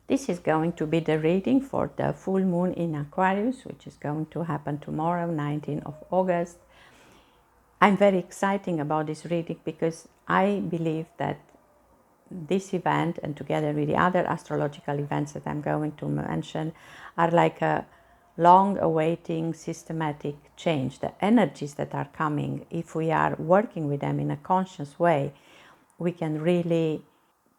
This is going to be the reading for the full moon in Aquarius, which is going to happen tomorrow, 19th of August. I'm very excited about this reading because I believe that this event, and together with the other astrological events that I'm going to mention, are like a long-awaiting systematic change. The energies that are coming, if we are working with them in a conscious way, we can really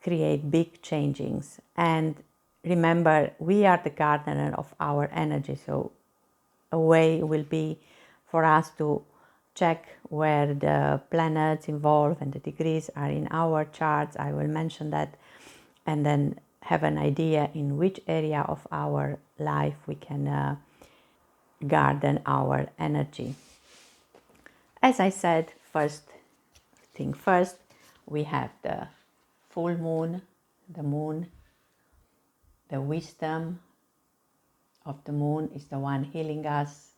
create big changes. And remember, we are the gardener of our energy, so a way will be for us to check where the planets involved and the degrees are in our charts. I will mention that, and then have an idea in which area of our life we can garden our energy. As I said, first thing first, we have the full moon, the moon. The wisdom of the moon is the one healing us,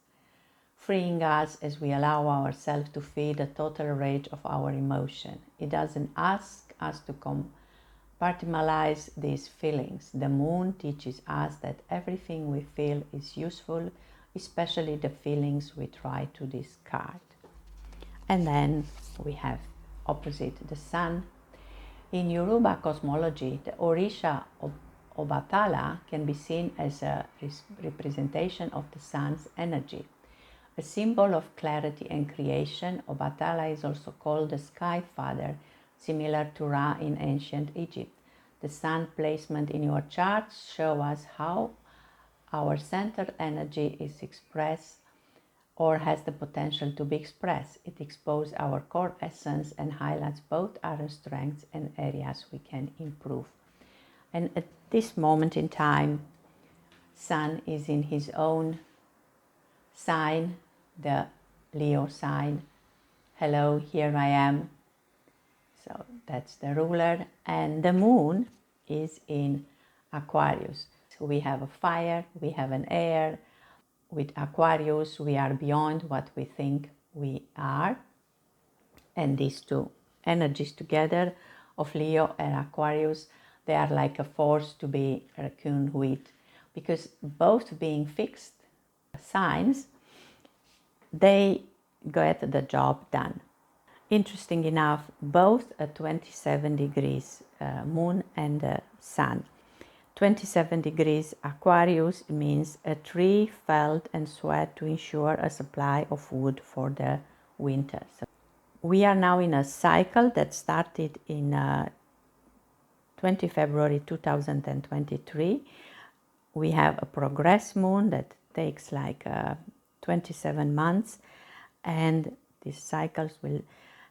freeing us as we allow ourselves to feel the total range of our emotion. It doesn't ask us to compartmentalize these feelings. The moon teaches us that everything we feel is useful, especially the feelings we try to discard. And then we have opposite the sun. In Yoruba cosmology, the Orisha of Obatala can be seen as a representation of the sun's energy. A symbol of clarity and creation, Obatala is also called the Sky Father, similar to Ra in ancient Egypt. The sun placement in your charts show us how our centered energy is expressed or has the potential to be expressed. It exposes our core essence and highlights both our strengths and areas we can improve. And at this moment in time, Sun is in his own sign, the Leo sign. Hello, here I am. So that's the ruler. And the moon is in Aquarius. So we have a fire, we have an air. With Aquarius, we are beyond what we think we are. And these two energies together of Leo and Aquarius, they are like a force to be reckoned with, because both being fixed signs, they get the job done. Interesting enough, both at 27 degrees moon and sun. 27 degrees Aquarius means a tree felled and sweat to ensure a supply of wood for the winter. So we are now in a cycle that started in 20 February 2023. We have a progress moon that takes like 27 months, and these cycles will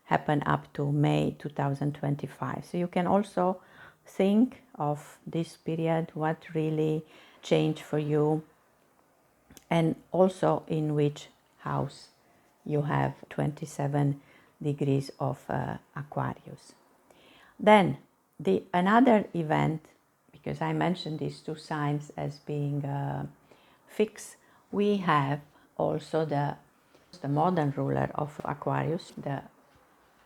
happen up to May 2025. So you can also think of this period, what really changed for you, and also in which house you have 27 degrees of Aquarius. Then another event, because I mentioned these two signs as being fixed, we have also the modern ruler of Aquarius, the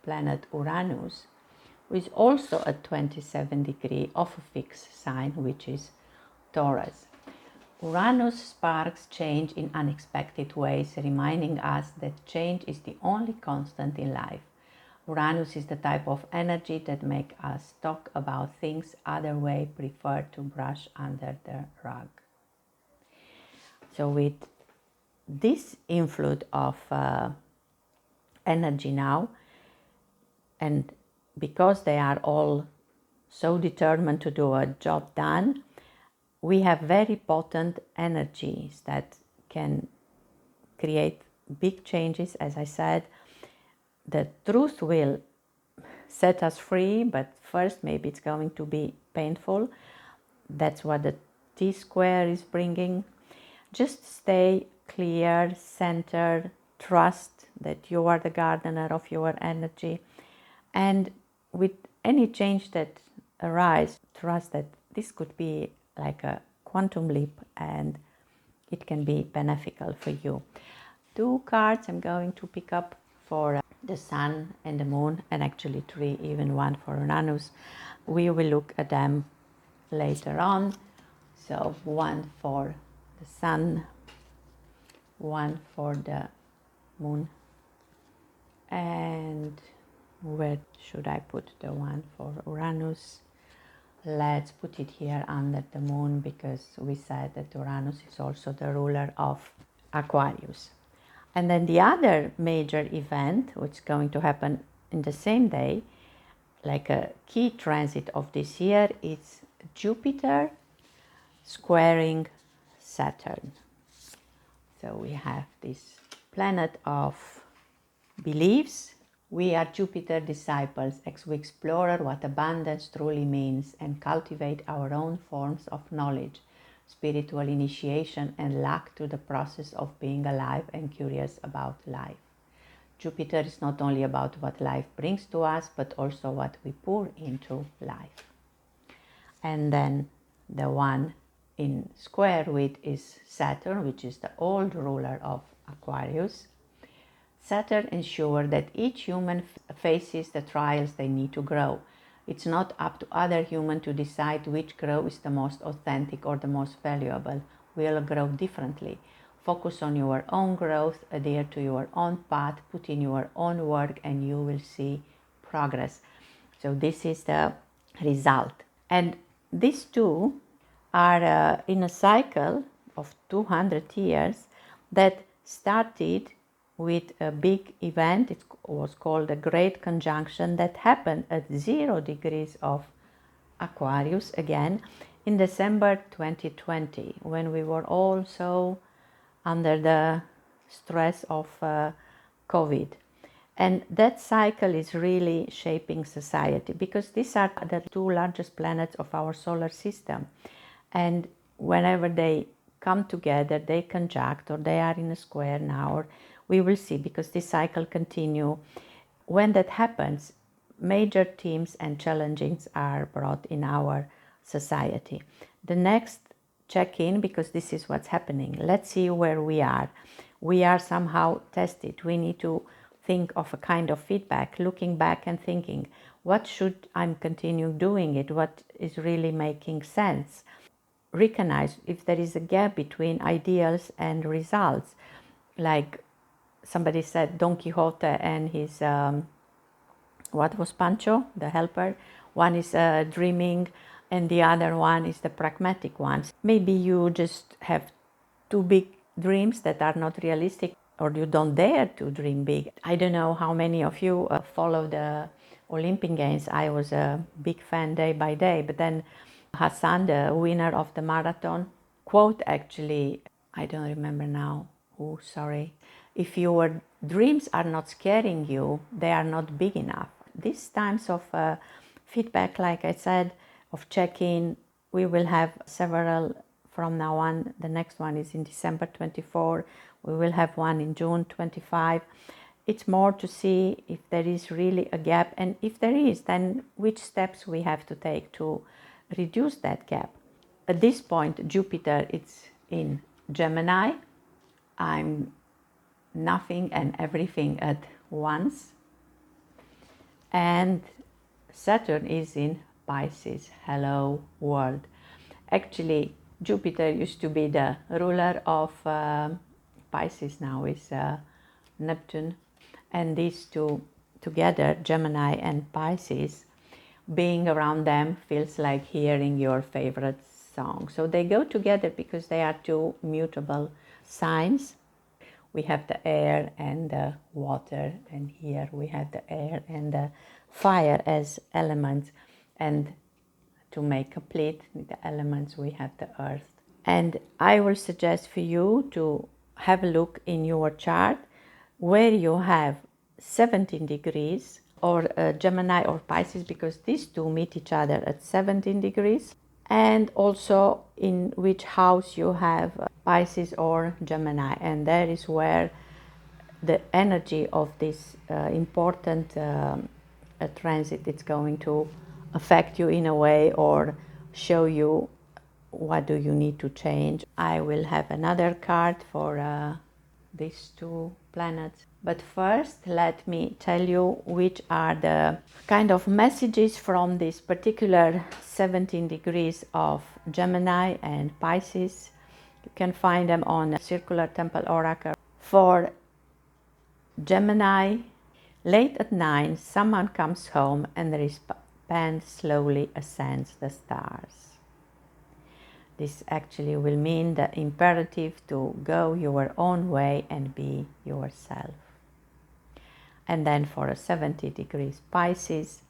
planet Uranus, who is also at 27 degrees of a fixed sign, which is Taurus. Uranus sparks change in unexpected ways, reminding us that change is the only constant in life. Uranus is the type of energy that makes us talk about things other way prefer to brush under the rug. So with this influence of energy now, and because they are all so determined to do a job done, we have very potent energies that can create big changes. As I said, the truth will set us free, but first maybe it's going to be painful. That's what the T-square is bringing. Just stay clear, centered, trust that you are the gardener of your energy. And with any change that arises, trust that this could be like a quantum leap and it can be beneficial for you. Two cards I'm going to pick up for the sun and the moon, and actually three, even one for Uranus. We will look at them later on. So one for the sun, one for the moon, and where should I put the one for Uranus? Let's put it here under the moon, because we said that Uranus is also the ruler of Aquarius. And then the other major event, which is going to happen in the same day, like a key transit of this year, is Jupiter squaring Saturn. So we have this planet of beliefs. We are Jupiter disciples as we explore what abundance truly means and cultivate our own forms of knowledge, spiritual initiation, and luck to the process of being alive and curious about life. Jupiter is not only about what life brings to us, but also what we pour into life. And then the one in square with is Saturn, which is the old ruler of Aquarius. Saturn ensures that each human faces the trials they need to grow. It's not up to other humans to decide which growth is the most authentic or the most valuable. We all grow differently. Focus on your own growth, adhere to your own path, put in your own work, and you will see progress. So this is the result. And these two are in a cycle of 200 years that started with a big event. It was called the Great Conjunction, that happened at 0 degrees of Aquarius again in December 2020, when we were all so under the stress of COVID. And that cycle is really shaping society, because these are the two largest planets of our solar system. And whenever they come together, they conjunct, or they are in a square now, or we will see, because this cycle continue. When that happens, major themes and challenges are brought in our society. The next check-in, because this is what's happening. Let's see where we are. We are somehow tested. We need to think of a kind of feedback, looking back and thinking, what should I continue doing it? What is really making sense? Recognize if there is a gap between ideals and results. Like somebody said, Don Quixote and his, what was Pancho, the helper? One is dreaming and the other one is the pragmatic one. Maybe you just have too big dreams that are not realistic, or you don't dare to dream big. I don't know how many of you follow the Olympic Games. I was a big fan day by day, but then Hassan, the winner of the marathon, quote actually, I don't remember now who, sorry. If your dreams are not scaring you, they are not big enough. These times of feedback, like I said, of check-in, we will have several from now on. The next one is in December 24. We will have one in June 25. It's more to see if there is really a gap, and if there is, then which steps we have to take to reduce that gap. At this point, Jupiter is in Gemini. I'm nothing and everything at once. And Saturn is in Pisces. Hello, world. Actually, Jupiter used to be the ruler of Pisces, now is Neptune. And these two together, Gemini and Pisces, being around them feels like hearing your favorite song. So they go together because they are two mutable signs. We have the air and the water, and here we have the air and the fire as elements. And to make complete the elements, we have the earth. And I will suggest for you to have a look in your chart where you have 17 degrees or Gemini or Pisces, because these two meet each other at 17 degrees. And also in which house you have Pisces or Gemini, and that is where the energy of this important transit is going to affect you in a way, or show you what do you need to change. I will have another card for these two planets. But first, let me tell you which are the kind of messages from this particular 17 degrees of Gemini and Pisces. You can find them on Circular Temple Oracle. For Gemini, late at night, someone comes home and the wristband slowly ascends the stars. This actually will mean the imperative to go your own way and be yourself. And then for a 70 degrees Pisces,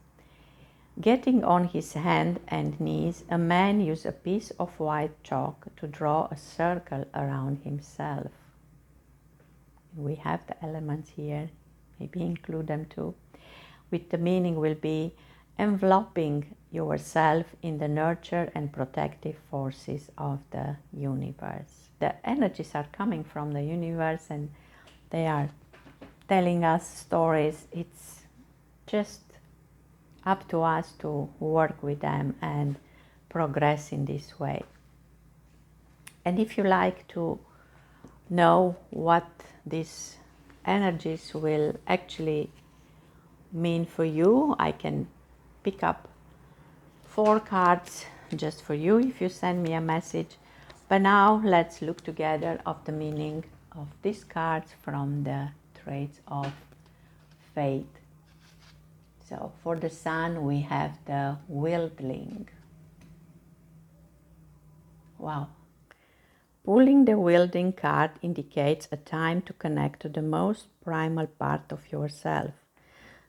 getting on his hand and knees, a man uses a piece of white chalk to draw a circle around himself. We have the elements here, maybe include them too. With the meaning will be enveloping yourself in the nurture and protective forces of the universe. The energies are coming from the universe and they are telling us stories. It's just up to us to work with them and progress in this way. And if you like to know what these energies will actually mean for you, I can pick up 4 cards just for you if you send me a message. But now let's look together of the meaning of these cards from the traits of faith. So for the Sun we have the Wildling. Wow. Pulling the Wildling card indicates a time to connect to the most primal part of yourself.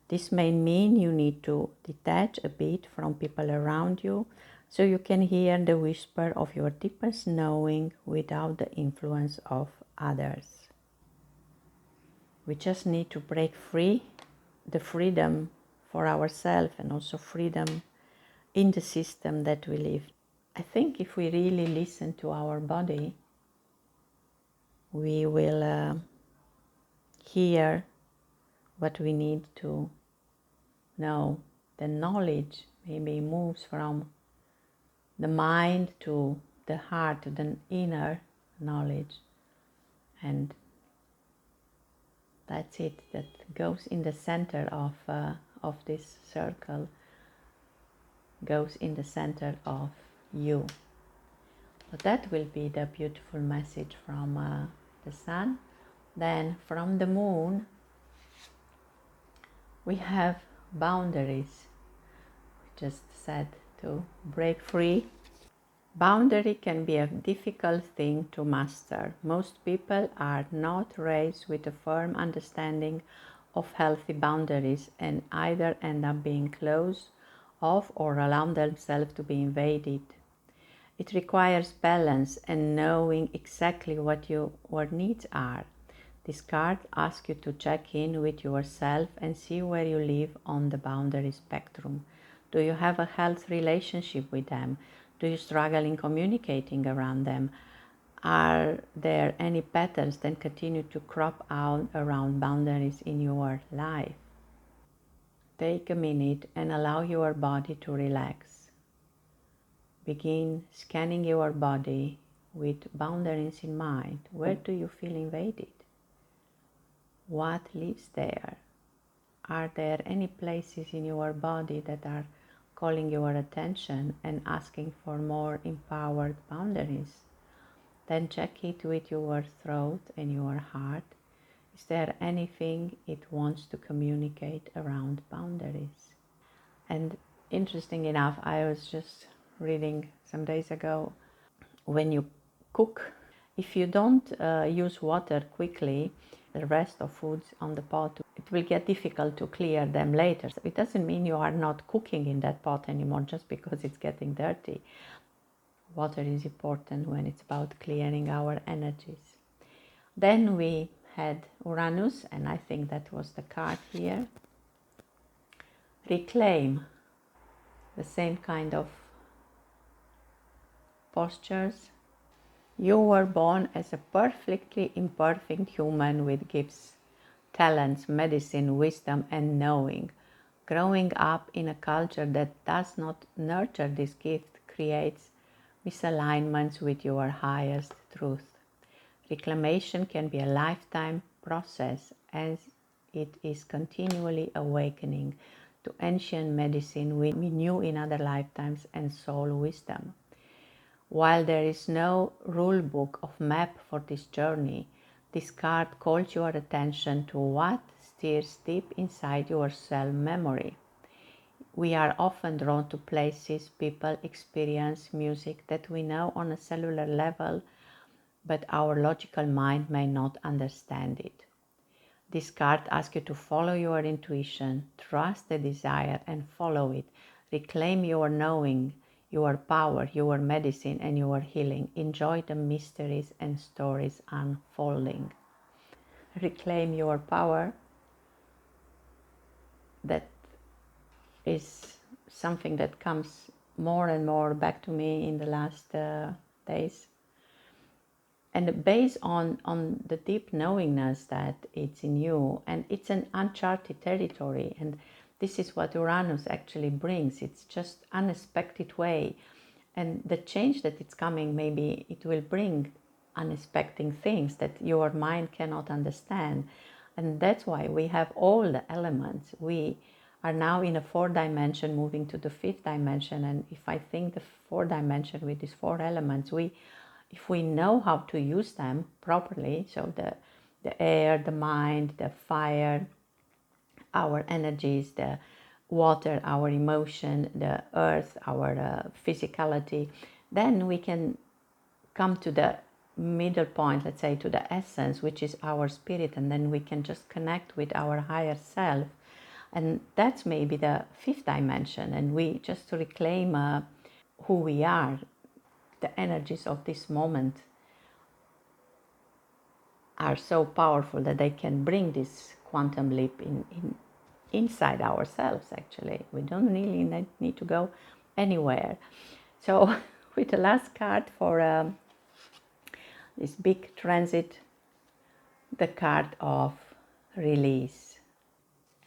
This may mean you need to detach a bit from people around you so you can hear the whisper of your deepest knowing without the influence of others. We just need to break free, the freedom for ourselves and also freedom in the system that we live. I think if we really listen to our body, we will hear what we need to know. The knowledge maybe moves from the mind to the heart, to the inner knowledge, and that's it. That goes in the center of this circle, goes in the center of you. So that will be the beautiful message from the Sun. Then from the Moon we have boundaries. We just said to break free. Boundary can be a difficult thing to master. Most people are not raised with a firm understanding of healthy boundaries and either end up being closed off or allow themselves to be invaded. It requires balance and knowing exactly what your needs are. This card asks you to check in with yourself and see where you live on the boundary spectrum. Do you have a healthy relationship with them? Do you struggle in communicating around them? Are there any patterns that continue to crop out around boundaries in your life? Take a minute and allow your body to relax. Begin scanning your body with boundaries in mind. Where do you feel invaded? What lives there? Are there any places in your body that are calling your attention and asking for more empowered boundaries? Then check it with your throat and your heart. Is there anything it wants to communicate around boundaries? And interesting enough, I was just reading some days ago, when you cook, if you don't use water quickly, the rest of foods on the pot, it will get difficult to clear them later. So it doesn't mean you are not cooking in that pot anymore just because it's getting dirty. Water is important when it's about clearing our energies. Then we had Uranus, and I think that was the card here. Reclaim. The same kind of postures. You were born as a perfectly imperfect human with gifts, talents, medicine, wisdom, and knowing. Growing up in a culture that does not nurture this gift creates misalignments with your highest truth. Reclamation can be a lifetime process as it is continually awakening to ancient medicine we knew in other lifetimes and soul wisdom. While there is no rule book of map for this journey, this card calls your attention to what stirs deep inside your cell memory. We are often drawn to places, people, experience, music that we know on a cellular level, but our logical mind may not understand it. This card asks you to follow your intuition, trust the desire and follow it. Reclaim your knowing, your power, your medicine and your healing. Enjoy the mysteries and stories unfolding. Reclaim your power. That is something that comes more and more back to me in the last days. And based on the deep knowingness that it's in you, and it's an uncharted territory, and this is what Uranus actually brings. It's just unexpected way, and the change that it's coming, maybe it will bring unexpected things that your mind cannot understand. And that's why we have all the elements. We are now in a 4th dimension, moving to the 5th dimension. And if I think the 4th dimension with these 4 elements, if we know how to use them properly, so the air, the mind, the fire, our energies, the water, our emotion, the earth, our physicality, then we can come to the middle point, let's say to the essence, which is our spirit, and then we can just connect with our higher self. And that's maybe the 5th dimension, and we just reclaim who we are. The energies of this moment are so powerful that they can bring this quantum leap inside ourselves. Actually, we don't really need to go anywhere. So with the last card for this big transit, the card of release.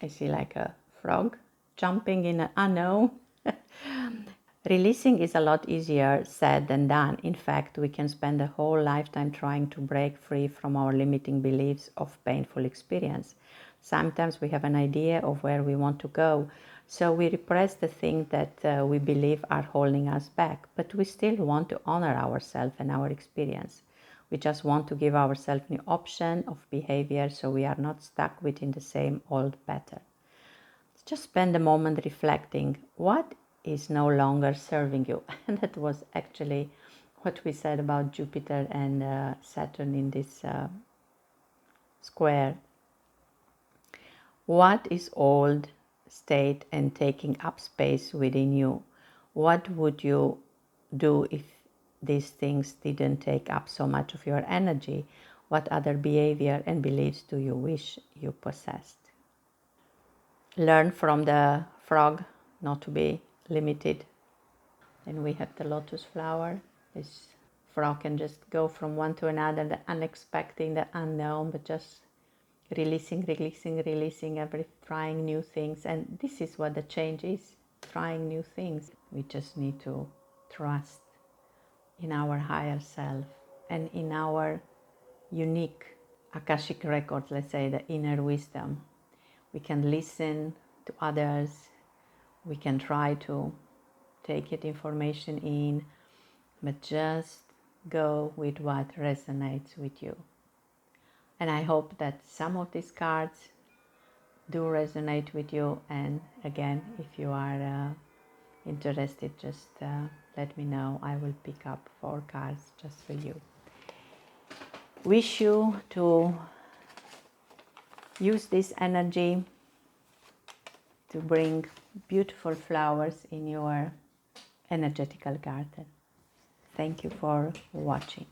I see like a frog jumping in an unknown. Releasing is a lot easier said than done. In fact, we can spend a whole lifetime trying to break free from our limiting beliefs of painful experience. Sometimes we have an idea of where we want to go, so we repress the things that we believe are holding us back, but we still want to honor ourselves and our experience. We just want to give ourselves new option of behavior so we are not stuck within the same old pattern. Just spend a moment reflecting what is no longer serving you. And that was actually what we said about Jupiter and Saturn in this square. What is old, state and taking up space within you? What would you do if these things didn't take up so much of your energy? What other behavior and beliefs do you wish you possessed? Learn from the frog not to be limited. Then we have the lotus flower. This frog can just go from one to another, the unexpected, the unknown, but just releasing, trying new things. And this is what the change is, trying new things. We just need to trust in our higher self and in our unique Akashic records, let's say the inner wisdom. We can listen to others, we can try to take it information in, but just go with what resonates with you. And I hope that some of these cards do resonate with you. And again, if you are interested, just let me know. I will pick up 4 cards just for you. Wish you to use this energy to bring beautiful flowers in your energetical garden. Thank you for watching.